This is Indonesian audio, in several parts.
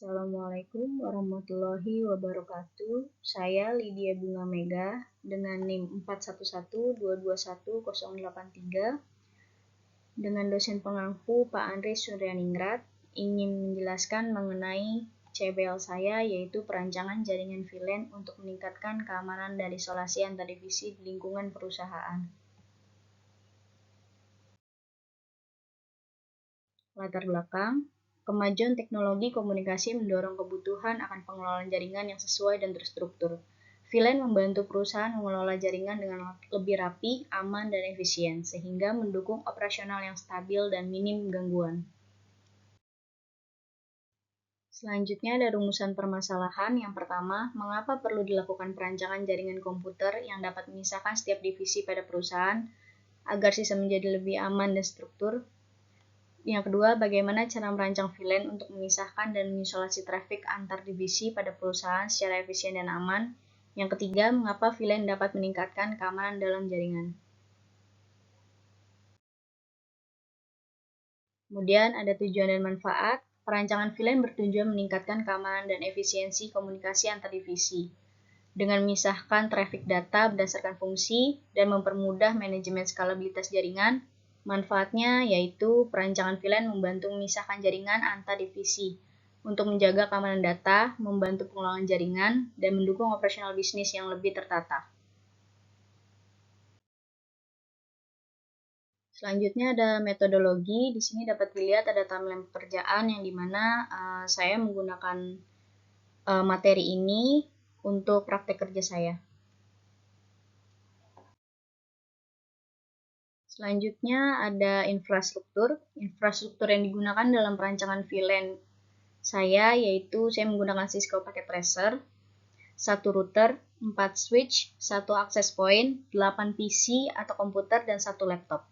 Assalamualaikum warahmatullahi wabarakatuh. Saya Lydia Bunga Mega dengan NIM 4112210083 dengan dosen pengampu Pak Andri Suryaningrat ingin menjelaskan mengenai CBL saya, yaitu perancangan jaringan VLAN untuk meningkatkan keamanan dan isolasi antar divisi di lingkungan perusahaan. Latar belakang, kemajuan teknologi komunikasi mendorong kebutuhan akan pengelolaan jaringan yang sesuai dan terstruktur. VLAN membantu perusahaan mengelola jaringan dengan lebih rapi, aman, dan efisien, sehingga mendukung operasional yang stabil dan minim gangguan. Selanjutnya ada rumusan permasalahan. Yang pertama, mengapa perlu dilakukan perancangan jaringan komputer yang dapat memisahkan setiap divisi pada perusahaan agar sistem menjadi lebih aman dan struktur. Yang kedua, bagaimana cara merancang VLAN untuk memisahkan dan mengisolasi trafik antar divisi pada perusahaan secara efisien dan aman. Yang ketiga, mengapa VLAN dapat meningkatkan keamanan dalam jaringan. Kemudian ada tujuan dan manfaat. Perancangan VLAN bertujuan meningkatkan keamanan dan efisiensi komunikasi antar divisi dengan memisahkan trafik data berdasarkan fungsi dan mempermudah manajemen skalabilitas jaringan. Manfaatnya yaitu perancangan VLAN membantu memisahkan jaringan antar divisi untuk menjaga keamanan data, membantu pengelolaan jaringan, dan mendukung operasional bisnis yang lebih tertata. Selanjutnya ada metodologi. Di sini dapat dilihat ada timeline pekerjaan yang dimana saya menggunakan materi ini untuk praktek kerja saya. Selanjutnya ada infrastruktur. Infrastruktur yang digunakan dalam perancangan VLAN saya yaitu saya menggunakan Cisco Packet Tracer, 1 router, 4 switch, 1 access point, 8 PC atau komputer, dan 1 laptop.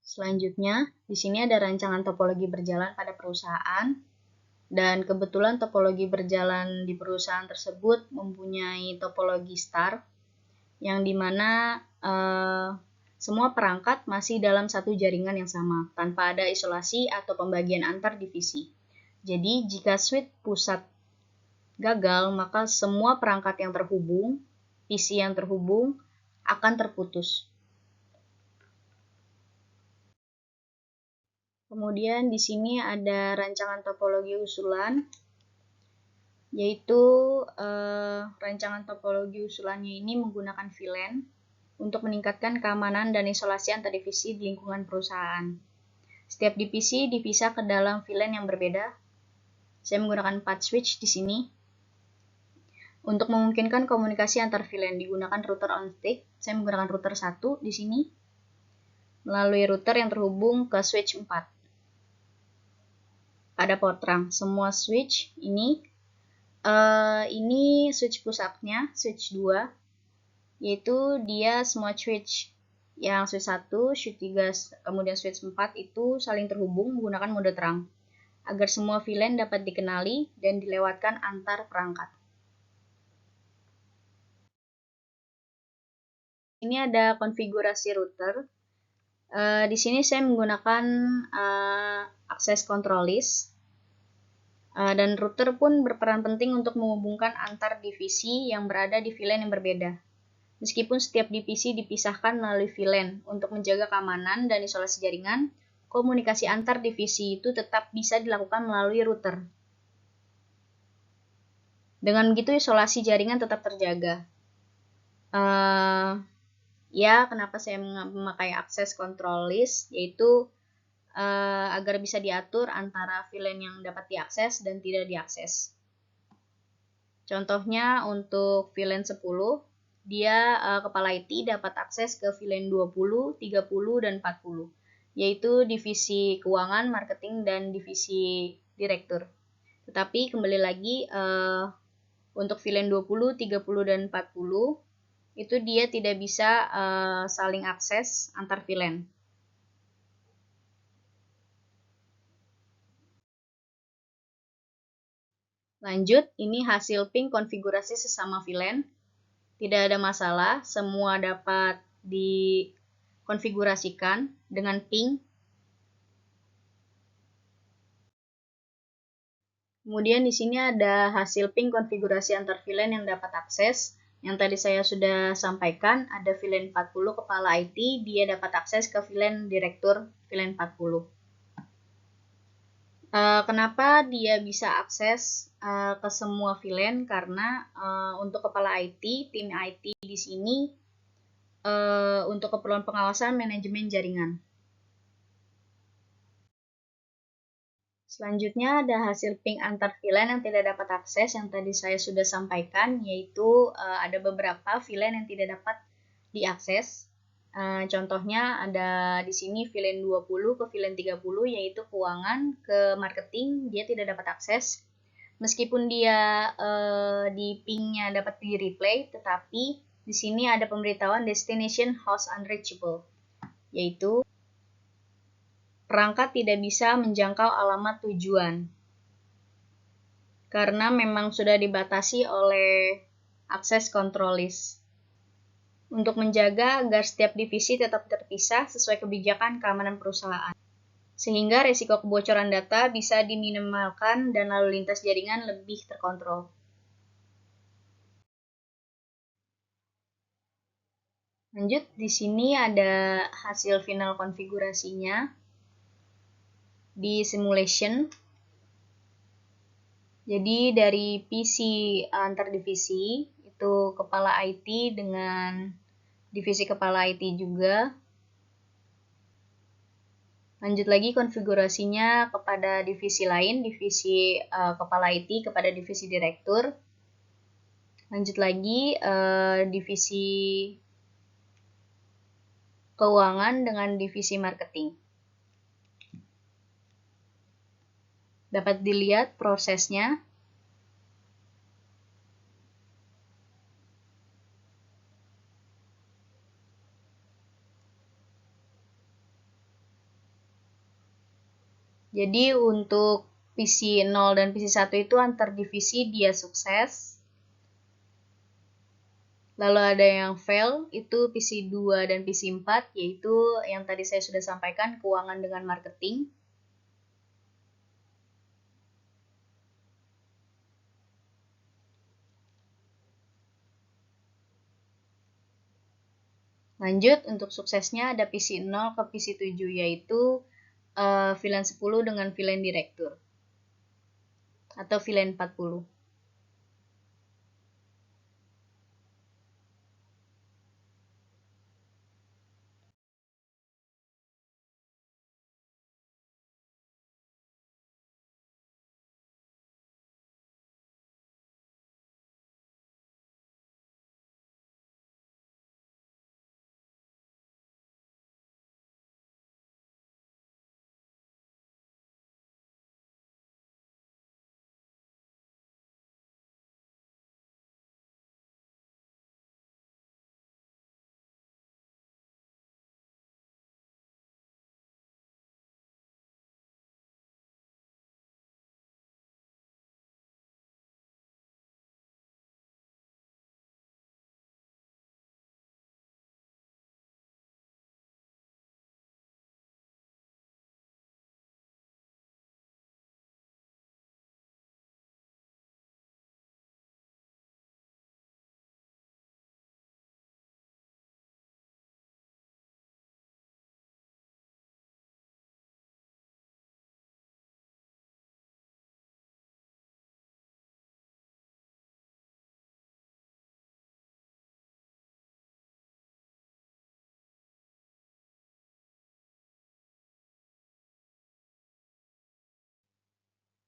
Selanjutnya, di sini ada rancangan topologi berjalan pada perusahaan. Dan kebetulan topologi berjalan di perusahaan tersebut mempunyai topologi star, yang dimana semua perangkat masih dalam satu jaringan yang sama, tanpa ada isolasi atau pembagian antar divisi. Jadi, jika switch pusat gagal, maka semua perangkat yang terhubung, PC yang terhubung, akan terputus. Kemudian di sini ada rancangan topologi usulan, yaitu rancangan topologi usulannya ini menggunakan VLAN untuk meningkatkan keamanan dan isolasi antar divisi di lingkungan perusahaan. Setiap divisi dipisah ke dalam VLAN yang berbeda. Saya menggunakan 4 switch di sini. Untuk memungkinkan komunikasi antar VLAN digunakan router on stick. Saya menggunakan router 1 di sini melalui router yang terhubung ke switch 4. Pada port terang, semua switch ini switch pusatnya, switch 2, yaitu dia semua switch yang switch 1, switch 3, kemudian switch 4 itu saling terhubung menggunakan mode terang, agar semua VLAN dapat dikenali dan dilewatkan antar perangkat. Ini ada konfigurasi router. Di sini saya menggunakan access control list. Dan router pun berperan penting untuk menghubungkan antar divisi yang berada di VLAN yang berbeda. Meskipun setiap divisi dipisahkan melalui VLAN untuk menjaga keamanan dan isolasi jaringan, komunikasi antar divisi itu tetap bisa dilakukan melalui router. Dengan begitu isolasi jaringan tetap terjaga. Kenapa saya memakai access control list, yaitu agar bisa diatur antara VLAN yang dapat diakses dan tidak diakses. Contohnya untuk VLAN 10, dia kepala IT dapat akses ke VLAN 20, 30, dan 40, yaitu divisi keuangan, marketing, dan divisi direktur. Tetapi kembali lagi untuk VLAN 20, 30, dan 40 itu dia tidak bisa saling akses antar VLAN. Lanjut, ini hasil ping konfigurasi sesama VLAN. Tidak ada masalah, semua dapat dikonfigurasikan dengan ping Kemudian di sini ada hasil ping konfigurasi antar VLAN yang dapat akses. Yang tadi saya sudah sampaikan, ada VLAN 40 kepala IT, dia dapat akses ke VLAN direktur VLAN 40. Kenapa dia bisa akses ke semua VLAN? Karena untuk kepala IT, tim IT di sini untuk keperluan pengawasan manajemen jaringan. Selanjutnya ada hasil ping antar VLAN yang tidak dapat akses yang tadi saya sudah sampaikan, yaitu ada beberapa VLAN yang tidak dapat diakses. Contohnya ada di sini VLAN 20 ke VLAN 30, yaitu keuangan ke marketing, dia tidak dapat akses. Meskipun dia di pingnya dapat di replay, tetapi di sini ada pemberitahuan destination host unreachable, yaitu perangkat tidak bisa menjangkau alamat tujuan karena memang sudah dibatasi oleh akses control list. Untuk menjaga agar setiap divisi tetap terpisah sesuai kebijakan keamanan perusahaan, sehingga risiko kebocoran data bisa diminimalkan dan lalu lintas jaringan lebih terkontrol. Lanjut, di sini ada hasil final konfigurasinya di simulation. Jadi dari PC antar divisi, itu kepala IT dengan divisi kepala IT juga. Lanjut lagi konfigurasinya kepada divisi lain, divisi kepala IT kepada divisi direktur. Lanjut lagi divisi keuangan dengan divisi marketing. Dapat dilihat prosesnya. Jadi untuk PC 0 dan PC 1 itu antar divisi dia sukses. Lalu ada yang fail, itu PC 2 dan PC 4, yaitu yang tadi saya sudah sampaikan, keuangan dengan marketing. Lanjut, untuk suksesnya ada PC 0 ke PC 7, yaitu VLAN 10 dengan VLAN direktur, atau VLAN 40.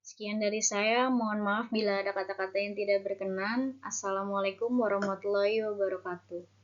Sekian dari saya, mohon maaf bila ada kata-kata yang tidak berkenan. Assalamualaikum warahmatullahi wabarakatuh.